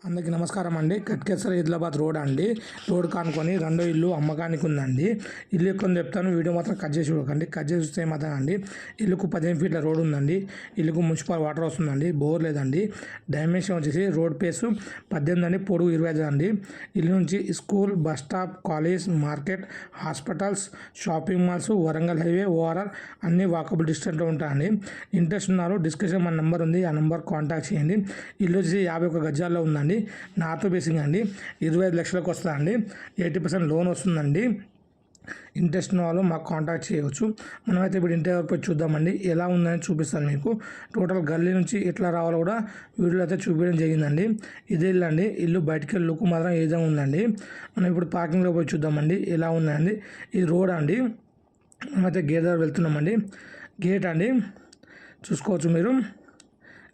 అందరికీ నమస్కారం అండి. కట్కేసర్ హైదరాబాద్ రోడ్ అండి. రోడ్ కానుకొని రెండో ఇల్లు అమ్మకానికి ఉందండి. ఇల్లు ఎక్కువ చెప్తాను, వీడియో మాత్రం కట్ చేసి చూడకండి. కట్ చేసి చూస్తే మాత్రం అండి ఇల్లుకు 15 ఫీట్ల రోడ్ ఉందండి. ఇల్లుకు మున్సిపల్ వాటర్ వస్తుందండి, బోర్ లేదండి. డైమెన్షన్ వచ్చేసి రోడ్ పేసు 18 అండి, పొడుగు 25 అండి. ఇల్లు నుంచి school, bus stop, college, market, hospitals, shopping malls, Warangal highway, ORR అన్ని వాకబుల్ డిస్టెన్స్లో ఉంటాయండి. ఇంట్రెస్ట్ ఉన్నారు డిస్క్రిప్షన్ మన నెంబర్ ఉంది, ఆ నెంబర్ కాంటాక్ట్ చేయండి. ఇల్లు వచ్చేసి 51 గజాల్లో ఉందండి. నార్త్ బేసింగ్ అండి. 25 లక్షలకు వస్తుందండి. 80% లోన్ వస్తుందండి. ఇంట్రెస్ట్ ఉన్న వాళ్ళు మాకు కాంటాక్ట్ చేయవచ్చు. మనమైతే ఇప్పుడు ఇంటి వరకు చూద్దామండి, ఎలా ఉందని చూపిస్తాను మీకు. టోటల్ గల్లీ నుంచి ఎట్లా రావాలో కూడా వీడియోలో అయితే చూపించడం జరిగిందండి. ఇదే ఇల్లు అండి. ఇల్లు బయటికి లుక్ మాత్రం ఏ విధంగా ఉందండి. మనం ఇప్పుడు పార్కింగ్లో పోయి చూద్దామండి ఎలా ఉందండి. ఇది రోడ్ అండి. మనమైతే గేట్ దగ్గర వెళ్తున్నామండి. గేట్ అండి చూసుకోవచ్చు మీరు.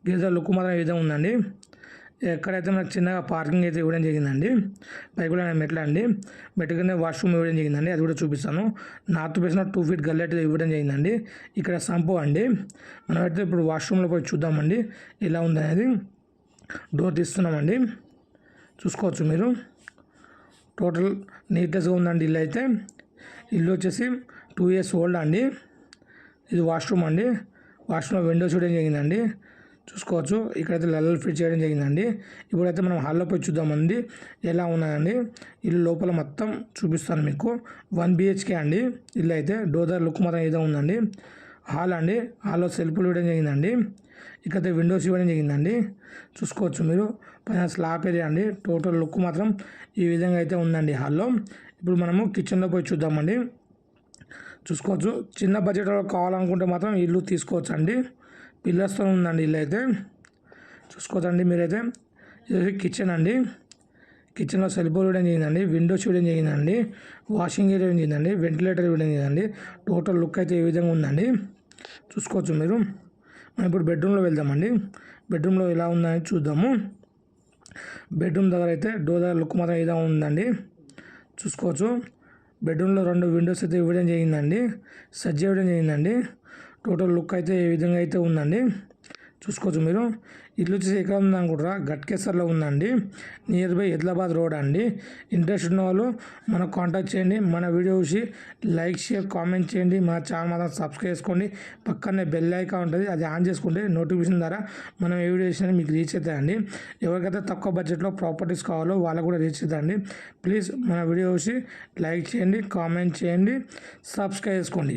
గేట్ దగ్గర లుక్ మాత్రం ఏ విధంగా ఉందండి. ఎక్కడైతే మనకు చిన్నగా పార్కింగ్ అయితే ఇవ్వడం జరిగిందండి. పైకి కూడా మెట్ల అండి. మెట్ల కింద వాష్రూమ్ ఇవ్వడం జరిగిందండి, అది కూడా చూపిస్తాను. నార్త్ వేసిన 2 ఫీట్ గల్లీ అయితే ఇవ్వడం జరిగిందండి. ఇక్కడ సంపు అండి. మనమైతే ఇప్పుడు వాష్రూమ్లో పోయి చూద్దామండి ఎలా ఉందనేది. డోర్ తీస్తున్నామండి, చూసుకోవచ్చు మీరు. టోటల్ నీట్నెస్గా ఉందండి ఇల్లు అయితే. ఇల్లు వచ్చేసి 2 years ఓల్డ్ అండి. ఇది వాష్రూమ్ అండి. వాష్రూమ్లో విండోస్ చూడడం జరిగిందండి, చూసుకోవచ్చు. ఇక్కడైతే లెవెల్ ఫిట్ చేయడం జరిగిందండి. ఇప్పుడైతే మనం హాల్లో పోయి చూద్దామండి ఎలా ఉన్నాయండి. ఇల్లు లోపల మొత్తం చూపిస్తాను మీకు. 1 BHK అండి ఇల్లు అయితే. డోర్ దగ్గర లుక్ మాత్రం ఏదో ఉందండి. హాల్ అండి. హాల్లో సెల్ఫ్లు ఇవ్వడం జరిగిందండి. ఇక్కడైతే విండోస్ ఇవ్వడం జరిగిందండి, చూసుకోవచ్చు మీరు. పైన స్లాబ్ ఏరియా అండి. టోటల్ లుక్ మాత్రం ఈ విధంగా అయితే ఉందండి హాల్లో. ఇప్పుడు మనము కిచెన్లో పోయి చూద్దామండి, చూసుకోవచ్చు. చిన్న బడ్జెట్ కావాలనుకుంటే మాత్రం ఇల్లు తీసుకోవచ్చు అండి. పిల్లర్స్తో ఉందండి ఇల్లు అయితే, చూసుకోవచ్చండి మీరైతే. ఇది కిచెన్ అండి. కిచెన్లో సెల్ఫ్ ఇవ్వడం జరిగిందండి, విండోస్ ఇవ్వడం జరిగిందండి, వాషింగ్ ఏరియా ఇవ్వడం జరిగిందండి, వెంటిలేటర్ ఇవ్వడం జరిగిందండి. టోటల్ లుక్ అయితే ఈ విధంగా ఉందండి, చూసుకోవచ్చు మీరు. మనం ఇప్పుడు బెడ్రూమ్లో వెళ్దామండి. బెడ్రూమ్లో ఎలా ఉందని చూద్దాము. బెడ్రూమ్ దగ్గర అయితే డోర్ దగ్గర లుక్ మాత్రం ఏదో ఉందండి, చూసుకోవచ్చు. బెడ్రూమ్లో 2 విండోస్ అయితే ఇవ్వడం జరిగిందండి, సజ్జ ఇవ్వడం జరిగిందండి. టోటల్ లుక్ అయితే ఏ విధంగా అయితే ఉందండి, చూసుకోవచ్చు మీరు. ఇల్లు వచ్చేసి ఎక్కడ ఉందనుకుంటారా, గట్కేసర్లో ఉందండి. నియర్ బై హైదరాబాద్ రోడ్ అండి. ఇంట్రెస్ట్ ఉన్న వాళ్ళు మనకు కాంటాక్ట్ చేయండి. మన వీడియో చూసి లైక్, షేర్, కామెంట్ చేయండి. మన ఛానల్ మాత్రం సబ్స్క్రైబ్ చేసుకోండి. పక్కనే బెల్ ఐకాన్ ఉంటుంది, అది ఆన్ చేసుకుంటే నోటిఫికేషన్ ద్వారా మనం ఏ వీడియో చేసినా మీకు రీచ్ అవుతాయండి. ఎవరికైతే తక్కువ బడ్జెట్లో ప్రాపర్టీస్ కావాలో వాళ్ళకు కూడా రీచ్ అవుతాయండి. ప్లీజ్ మన వీడియో చూసి లైక్ చేయండి, కామెంట్ చేయండి, సబ్స్క్రైబ్ చేసుకోండి.